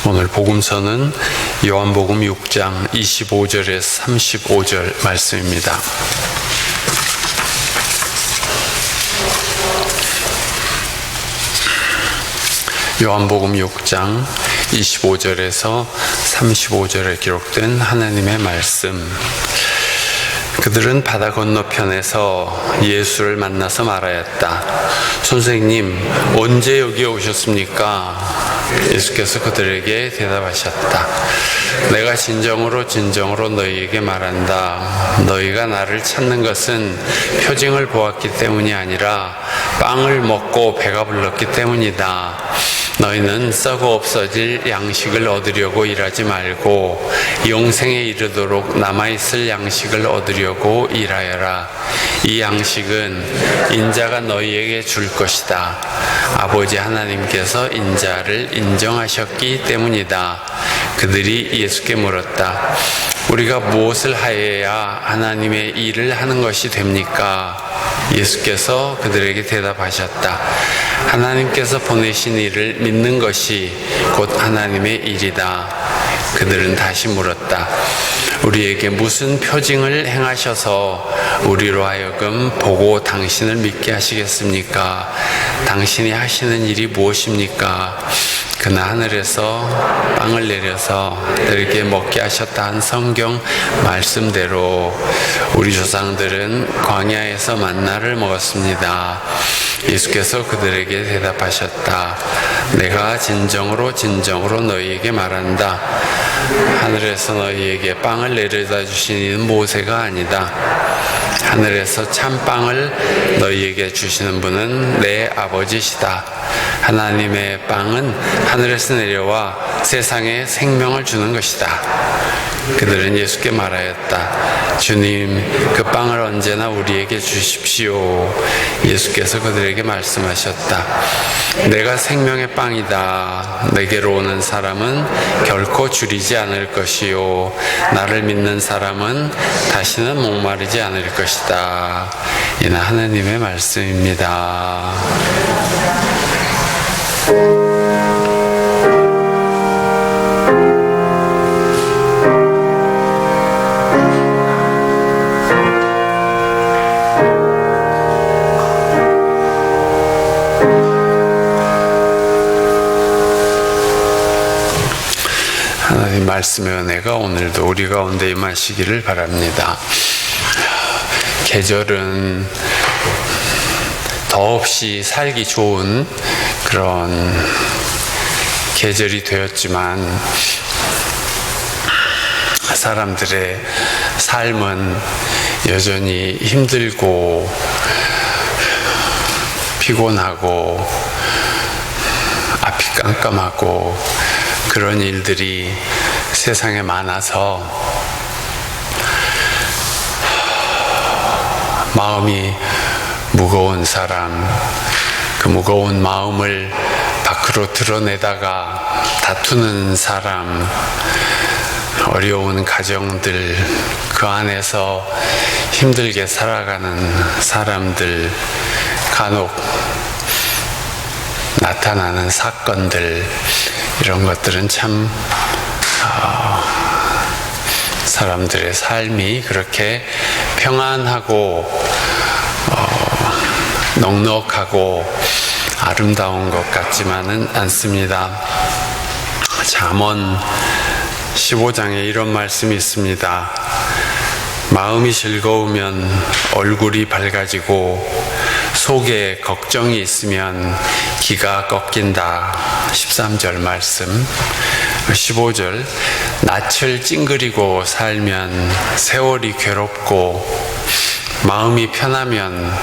오늘 복음서는 요한복음 6장 25절에서 35절 말씀입니다. 요한복음 6장 25절에서 35절에 기록된 하나님의 말씀. 그들은 바다 건너편에서 예수를 만나서 말하였다. 선생님, 언제 여기에 오셨습니까? 예수께서 그들에게 대답하셨다. 내가 진정으로 너희에게 말한다. 너희가 나를 찾는 것은 표징을 보았기 때문이 아니라 빵을 먹고 배가 불렀기 때문이다. 너희는 썩어 없어질 양식을 얻으려고 일하지 말고 영생에 이르도록 남아있을 양식을 얻으려고 일하여라. 이 양식은 인자가 너희에게 줄 것이다. 아버지 하나님께서 인자를 인정하셨기 때문이다. 그들이 예수께 물었다. 우리가 무엇을 하여야 하나님의 일을 하는 것이 됩니까? 예수께서 그들에게 대답하셨다. 하나님께서 보내신 일을 믿는 것이 곧 하나님의 일이다. 그들은 다시 물었다. 우리에게 무슨 표징을 행하셔서 우리로 하여금 보고 당신을 믿게 하시겠습니까? 당신이 하시는 일이 무엇입니까? 그나 하늘에서 빵을 내려서 그들에게 먹게 하셨다 한 성경 말씀대로 우리 조상들은 광야에서 만나를 먹었습니다. 예수께서 그들에게 대답하셨다. 내가 진정으로 너희에게 말한다. 하늘에서 너희에게 빵을 내려다 주신 이는 모세가 아니다. 하늘에서 참빵을 너희에게 주시는 분은 내 아버지시다. 하나님의 빵은 하늘에서 내려와 세상에 생명을 주는 것이다. 그들은 예수께 말하였다. 주님, 그 빵을 언제나 우리에게 주십시오. 예수께서 그들에게 말씀하셨다. 내가 생명의 빵이다. 내게로 오는 사람은 결코 줄이지 않을 것이요 나를 믿는 사람은 다시는 목마르지 않을 것이다. 이는 하나님의 말씀입니다. 하나님 말씀의 은혜가 오늘도 우리 가운데 임하시기를 바랍니다. 계절은 더없이 살기 좋은 그런 계절이 되었지만 사람들의 삶은 여전히 힘들고 피곤하고 앞이 깜깜하고 그런 일들이 세상에 많아서 마음이 무거운 사람, 그 무거운 마음을 밖으로 드러내다가 다투는 사람, 어려운 가정들, 그 안에서 힘들게 살아가는 사람들, 간혹 나타나는 사건들, 이런 것들은 참 사람들의 삶이 그렇게 평안하고 넉넉하고 아름다운 것 같지만은 않습니다. 잠언 15장에 이런 말씀이 있습니다. 마음이 즐거우면 얼굴이 밝아지고 속에 걱정이 있으면 기가 꺾인다. 13절 말씀. 15절. 낯을 찡그리고 살면 세월이 괴롭고 마음이 편하면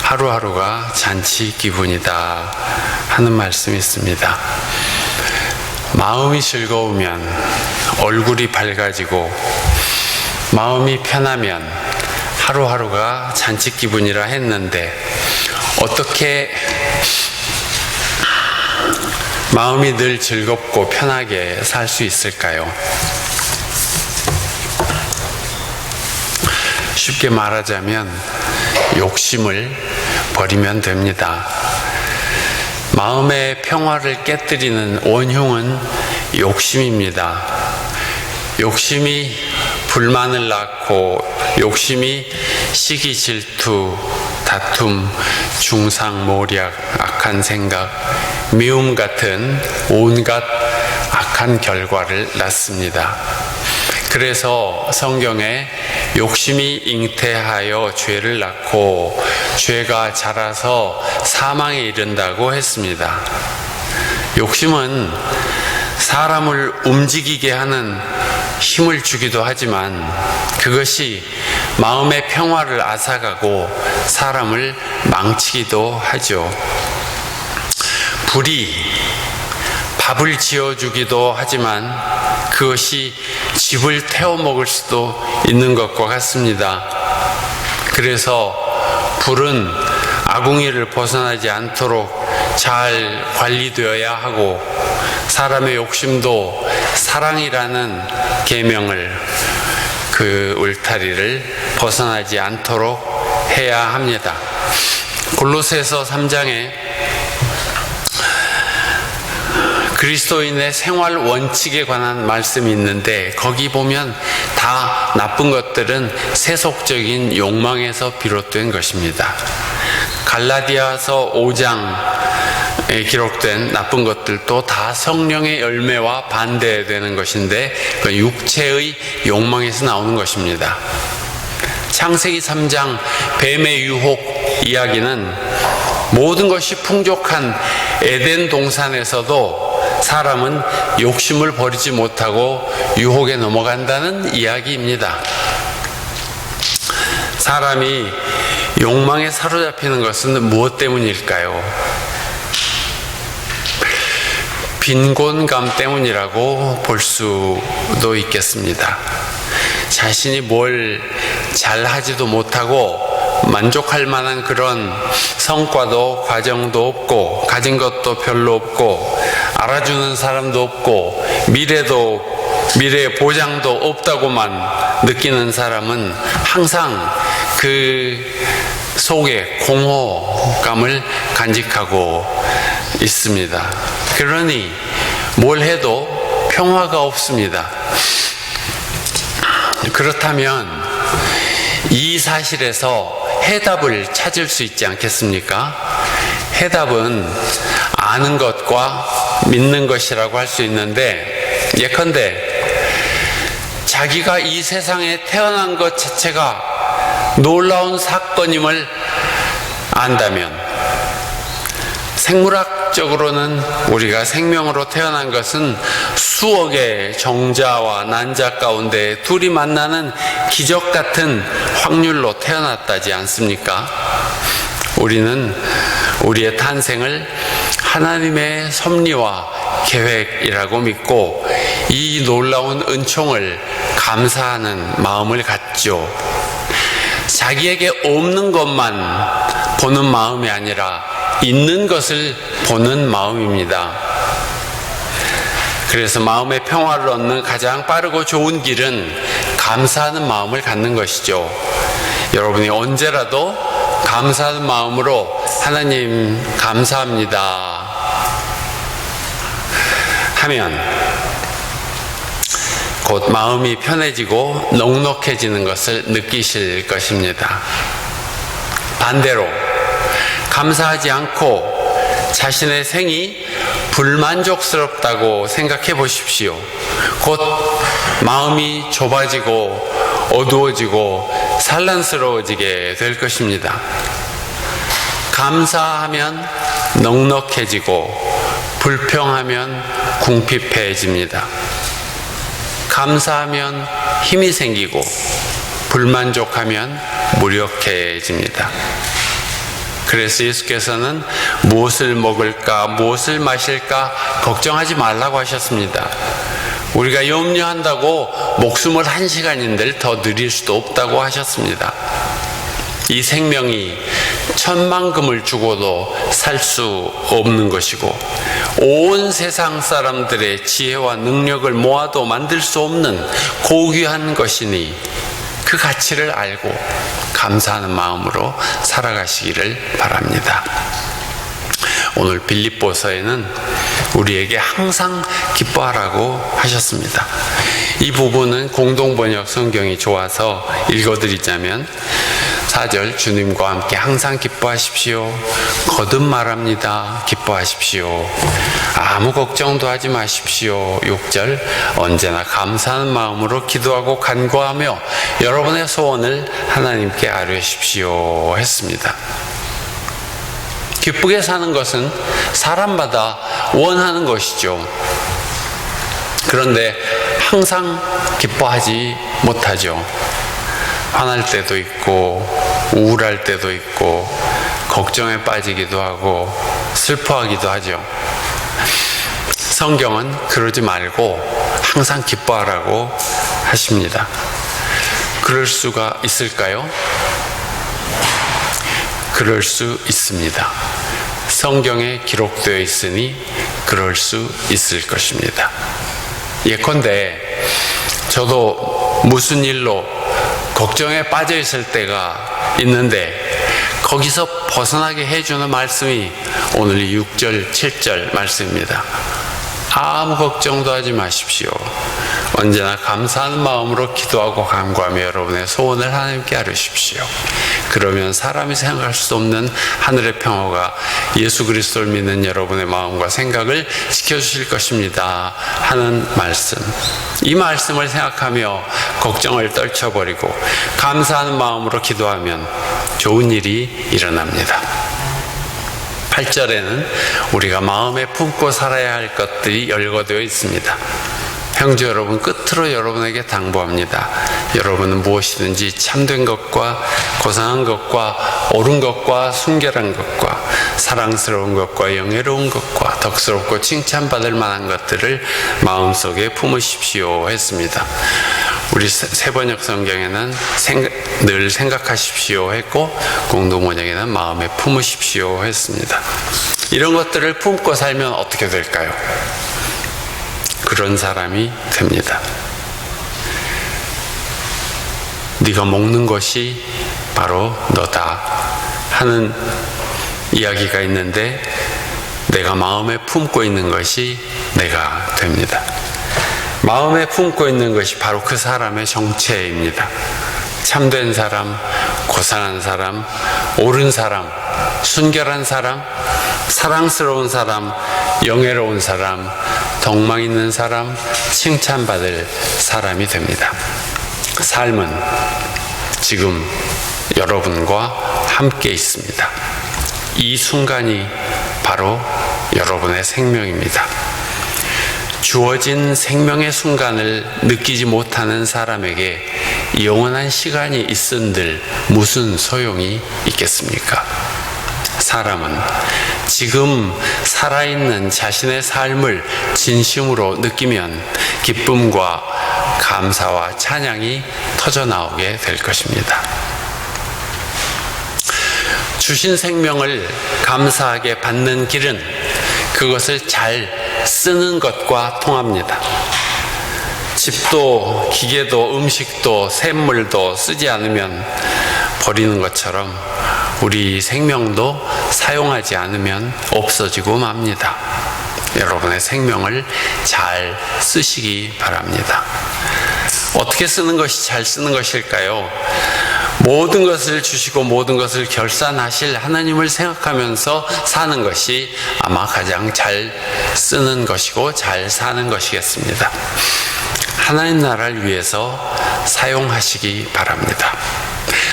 하루하루가 잔치 기분이다 하는 말씀이 있습니다. 마음이 즐거우면 얼굴이 밝아지고 마음이 편하면 하루하루가 잔치 기분이라 했는데 어떻게 마음이 늘 즐겁고 편하게 살 수 있을까요? 쉽게 말하자면 욕심을 버리면 됩니다. 마음의 평화를 깨뜨리는 원흉은 욕심입니다. 욕심이 불만을 낳고 욕심이 시기, 질투, 다툼, 중상모략, 악한 생각, 미움 같은 온갖 악한 결과를 낳습니다. 그래서 성경에 욕심이 잉태하여 죄를 낳고 죄가 자라서 사망에 이른다고 했습니다. 욕심은 사람을 움직이게 하는 힘을 주기도 하지만 그것이 마음의 평화를 앗아가고 사람을 망치기도 하죠. 불이 밥을 지어주기도 하지만 그것이 집을 태워먹을 수도 있는 것과 같습니다. 그래서 불은 아궁이를 벗어나지 않도록 잘 관리되어야 하고 사람의 욕심도 사랑이라는 계명을 그 울타리를 벗어나지 않도록 해야 합니다. 골로새서 3장에 그리스도인의 생활 원칙에 관한 말씀이 있는데 거기 보면 다 나쁜 것들은 세속적인 욕망에서 비롯된 것입니다. 갈라디아서 5장에 기록된 나쁜 것들도 다 성령의 열매와 반대되는 것인데 그 육체의 욕망에서 나오는 것입니다. 창세기 3장 뱀의 유혹 이야기는 모든 것이 풍족한 에덴 동산에서도 사람은 욕심을 버리지 못하고 유혹에 넘어간다는 이야기입니다. 사람이 욕망에 사로잡히는 것은 무엇 때문일까요? 빈곤감 때문이라고 볼 수도 있겠습니다. 자신이 뭘 잘하지도 못하고 만족할 만한 그런 성과도 과정도 없고 가진 것도 별로 없고 알아주는 사람도 없고 미래의 보장도 없다고만 느끼는 사람은 항상 그 속에 공허감을 간직하고 있습니다. 그러니 뭘 해도 평화가 없습니다. 그렇다면 이 사실에서 해답을 찾을 수 있지 않겠습니까? 해답은 아는 것과 믿는 것이라고 할 수 있는데 예컨대 자기가 이 세상에 태어난 것 자체가 놀라운 사건임을 안다면 생물학적으로는 우리가 생명으로 태어난 것은 수억의 정자와 난자 가운데 둘이 만나는 기적 같은 확률로 태어났다지 않습니까? 우리는 우리의 탄생을 하나님의 섭리와 계획이라고 믿고 이 놀라운 은총을 감사하는 마음을 갖죠. 자기에게 없는 것만 보는 마음이 아니라 있는 것을 보는 마음입니다. 그래서 마음의 평화를 얻는 가장 빠르고 좋은 길은 감사하는 마음을 갖는 것이죠. 여러분이 언제라도 감사하는 마음으로 하나님 감사합니다 하면 곧 마음이 편해지고 넉넉해지는 것을 느끼실 것입니다. 반대로 감사하지 않고 자신의 생이 불만족스럽다고 생각해 보십시오. 곧 마음이 좁아지고 어두워지고 산란스러워지게 될 것입니다. 감사하면 넉넉해지고 불평하면 궁핍해집니다. 감사하면 힘이 생기고 불만족하면 무력해집니다. 그래서 예수께서는 무엇을 먹을까, 무엇을 마실까 걱정하지 말라고 하셨습니다. 우리가 염려한다고 목숨을 1시간인들 더 누릴 수도 없다고 하셨습니다. 이 생명이 천만금을 주고도 살 수 없는 것이고 온 세상 사람들의 지혜와 능력을 모아도 만들 수 없는 고귀한 것이니 그 가치를 알고 감사하는 마음으로 살아가시기를 바랍니다. 오늘 빌립보서에는 우리에게 항상 기뻐하라고 하셨습니다. 이 부분은 공동번역 성경이 좋아서 읽어드리자면 4절 주님과 함께 항상 기뻐하십시오. 거듭 말합니다. 기뻐하십시오. 아무 걱정도 하지 마십시오. 6절 언제나 감사하는 마음으로 기도하고 간구하며 여러분의 소원을 하나님께 아뢰십시오 했습니다. 기쁘게 사는 것은 사람마다 원하는 것이죠. 그런데 항상 기뻐하지 못하죠. 화날 때도 있고 우울할 때도 있고 걱정에 빠지기도 하고 슬퍼하기도 하죠. 성경은 그러지 말고 항상 기뻐하라고 하십니다. 그럴 수가 있을까요? 그럴 수 있습니다. 성경에 기록되어 있으니 그럴 수 있을 것입니다. 예컨대 저도 무슨 일로 걱정에 빠져 있을 때가 있는데 거기서 벗어나게 해주는 말씀이 오늘 6절, 7절 말씀입니다. 아무 걱정도 하지 마십시오. 언제나 감사하는 마음으로 기도하고 간구하며 여러분의 소원을 하나님께 아뢰십시오. 그러면 사람이 생각할 수 없는 하늘의 평화가 예수 그리스도를 믿는 여러분의 마음과 생각을 지켜주실 것입니다 하는 말씀. 이 말씀을 생각하며 걱정을 떨쳐버리고 감사하는 마음으로 기도하면 좋은 일이 일어납니다. 8절에는 우리가 마음에 품고 살아야 할 것들이 열거되어 있습니다. 형제 여러분, 끝으로 여러분에게 당부합니다. 여러분은 무엇이든지 참된 것과 고상한 것과 옳은 것과 순결한 것과 사랑스러운 것과 영예로운 것과 덕스럽고 칭찬받을 만한 것들을 마음속에 품으십시오 했습니다. 우리 세번역 성경에는 늘 생각하십시오 했고 공동번역에는 마음에 품으십시오 했습니다. 이런 것들을 품고 살면 어떻게 될까요? 그런 사람이 됩니다. 네가 먹는 것이 바로 너다 하는 이야기가 있는데 내가 마음에 품고 있는 것이 내가 됩니다. 마음에 품고 있는 것이 바로 그 사람의 정체입니다. 참된 사람, 고상한 사람, 옳은 사람, 순결한 사람, 사랑스러운 사람, 영예로운 사람, 덕망 있는 사람, 칭찬받을 사람이 됩니다. 삶은 지금 여러분과 함께 있습니다. 이 순간이 바로 여러분의 생명입니다. 주어진 생명의 순간을 느끼지 못하는 사람에게 영원한 시간이 있은들 무슨 소용이 있겠습니까? 사람은 지금 살아있는 자신의 삶을 진심으로 느끼면 기쁨과 감사와 찬양이 터져나오게 될 것입니다. 주신 생명을 감사하게 받는 길은 그것을 잘 쓰는 것과 통합니다. 집도 기계도 음식도 샘물도 쓰지 않으면 버리는 것처럼 우리 생명도 사용하지 않으면 없어지고 맙니다. 여러분의 생명을 잘 쓰시기 바랍니다. 어떻게 쓰는 것이 잘 쓰는 것일까요? 모든 것을 주시고 모든 것을 결산하실 하나님을 생각하면서 사는 것이 아마 가장 잘 쓰는 것이고 잘 사는 것이겠습니다. 하나님 나라를 위해서 사용하시기 바랍니다.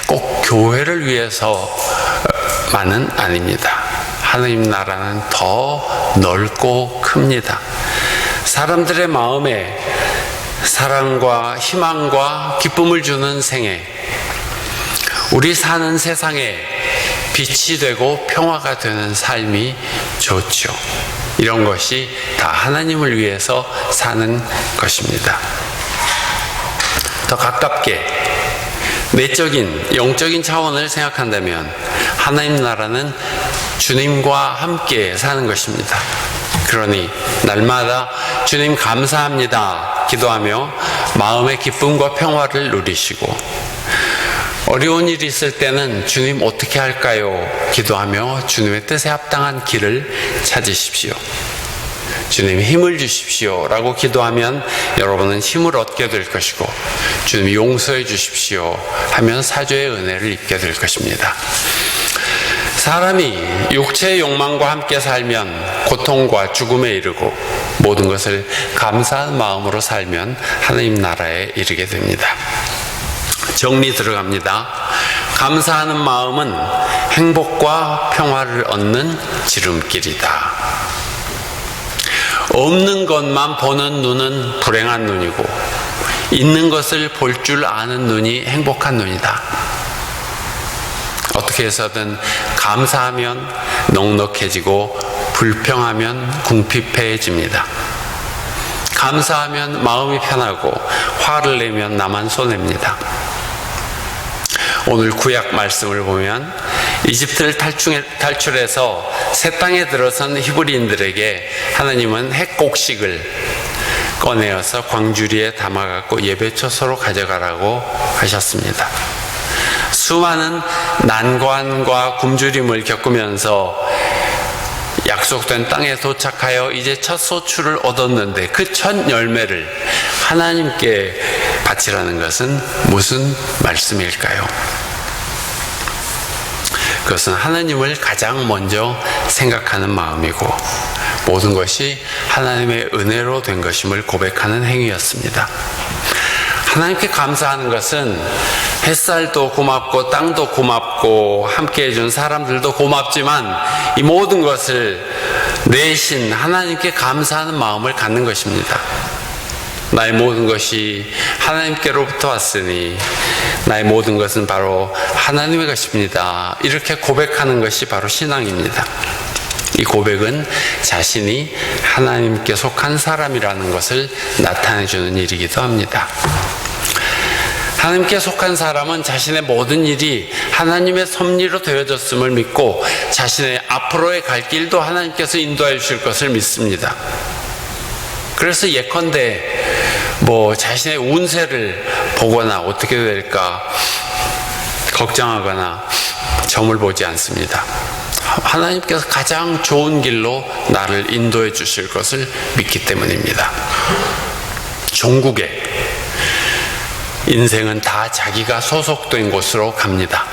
꼭 교회를 위해서만은 아닙니다. 하나님 나라는 더 넓고 큽니다. 사람들의 마음에 사랑과 희망과 기쁨을 주는 생애, 우리 사는 세상에 빛이 되고 평화가 되는 삶이 좋죠. 이런 것이 다 하나님을 위해서 사는 것입니다. 더 가깝게 내적인 영적인 차원을 생각한다면 하나님 나라는 주님과 함께 사는 것입니다. 그러니 날마다 주님 감사합니다 기도하며 마음의 기쁨과 평화를 누리시고, 어려운 일이 있을 때는 주님 어떻게 할까요? 기도하며 주님의 뜻에 합당한 길을 찾으십시오. 주님 힘을 주십시오 라고 기도하면 여러분은 힘을 얻게 될 것이고, 주님 용서해 주십시오 하면 사죄의 은혜를 입게 될 것입니다. 사람이 육체의 욕망과 함께 살면 고통과 죽음에 이르고, 모든 것을 감사한 마음으로 살면 하나님 나라에 이르게 됩니다. 정리 들어갑니다. 감사하는 마음은 행복과 평화를 얻는 지름길이다. 없는 것만 보는 눈은 불행한 눈이고, 있는 것을 볼 줄 아는 눈이 행복한 눈이다. 어떻게 해서든 감사하면 넉넉해지고, 불평하면 궁핍해집니다. 감사하면 마음이 편하고, 화를 내면 나만 손해입니다. 오늘 구약 말씀을 보면 이집트를 탈출해서 새 땅에 들어선 히브리인들에게 하나님은 핵곡식을 꺼내어서 광주리에 담아갖고 예배초소로 가져가라고 하셨습니다. 수많은 난관과 굶주림을 겪으면서 약속된 땅에 도착하여 이제 첫 소출을 얻었는데, 그 첫 열매를 하나님께 바치라는 것은 무슨 말씀일까요? 그것은 하나님을 가장 먼저 생각하는 마음이고, 모든 것이 하나님의 은혜로 된 것임을 고백하는 행위였습니다. 하나님께 감사하는 것은 햇살도 고맙고 땅도 고맙고 함께 해준 사람들도 고맙지만, 이 모든 것을 내신 하나님께 감사하는 마음을 갖는 것입니다. 나의 모든 것이 하나님께로부터 왔으니 나의 모든 것은 바로 하나님의 것입니다. 이렇게 고백하는 것이 바로 신앙입니다. 이 고백은 자신이 하나님께 속한 사람이라는 것을 나타내주는 일이기도 합니다. 하나님께 속한 사람은 자신의 모든 일이 하나님의 섭리로 되어졌음을 믿고, 자신의 앞으로의 갈 길도 하나님께서 인도해 주실 것을 믿습니다. 그래서 예컨대 자신의 운세를 보거나 어떻게 될까 걱정하거나 점을 보지 않습니다. 하나님께서 가장 좋은 길로 나를 인도해 주실 것을 믿기 때문입니다. 종국에 인생은 다 자기가 소속된 곳으로 갑니다.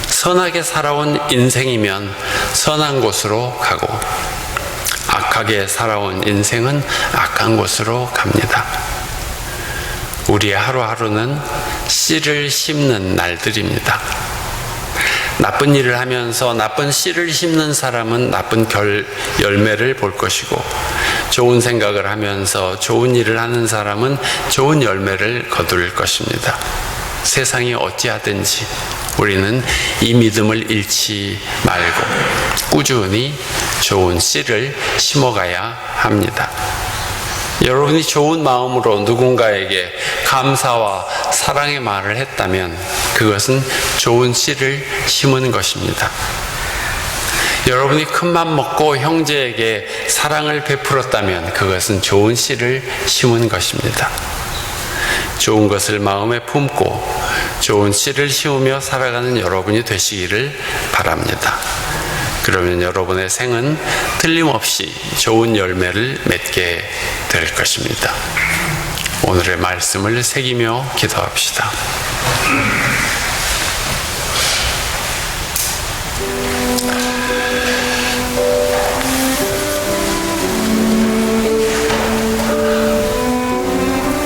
선하게 살아온 인생이면 선한 곳으로 가고, 악하게 살아온 인생은 악한 곳으로 갑니다. 우리의 하루하루는 씨를 심는 날들입니다. 나쁜 일을 하면서 나쁜 씨를 심는 사람은 나쁜 열매를 볼 것이고, 좋은 생각을 하면서 좋은 일을 하는 사람은 좋은 열매를 거둘 것입니다. 세상이 어찌하든지 우리는 이 믿음을 잃지 말고 꾸준히 좋은 씨를 심어가야 합니다. 여러분이 좋은 마음으로 누군가에게 감사와 사랑의 말을 했다면 그것은 좋은 씨를 심은 것입니다. 여러분이 큰맘 먹고 형제에게 사랑을 베풀었다면 그것은 좋은 씨를 심은 것입니다. 좋은 것을 마음에 품고 좋은 씨를 심으며 살아가는 여러분이 되시기를 바랍니다. 그러면 여러분의 생은 틀림없이 좋은 열매를 맺게 될 것입니다. 오늘의 말씀을 새기며 기도합시다.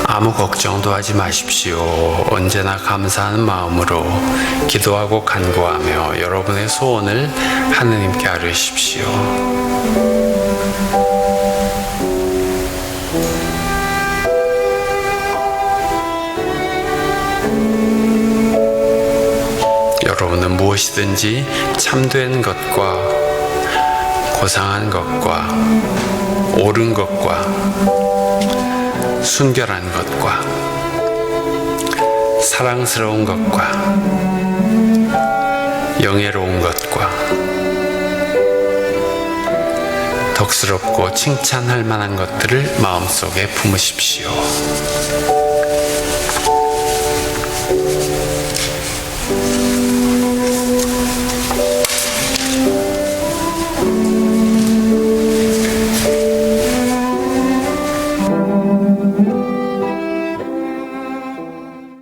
아무 걱정도 하지 마십시오. 언제나 감사하는 마음으로 기도하고 간구하며 여러분의 소원을 하느님께 아뢰십시오. 여러분은 무엇이든지 참된 것과 고상한 것과 옳은 것과 순결한 것과 사랑스러운 것과 영예로운 것과 덕스럽고 칭찬할 만한 것들을 마음속에 품으십시오.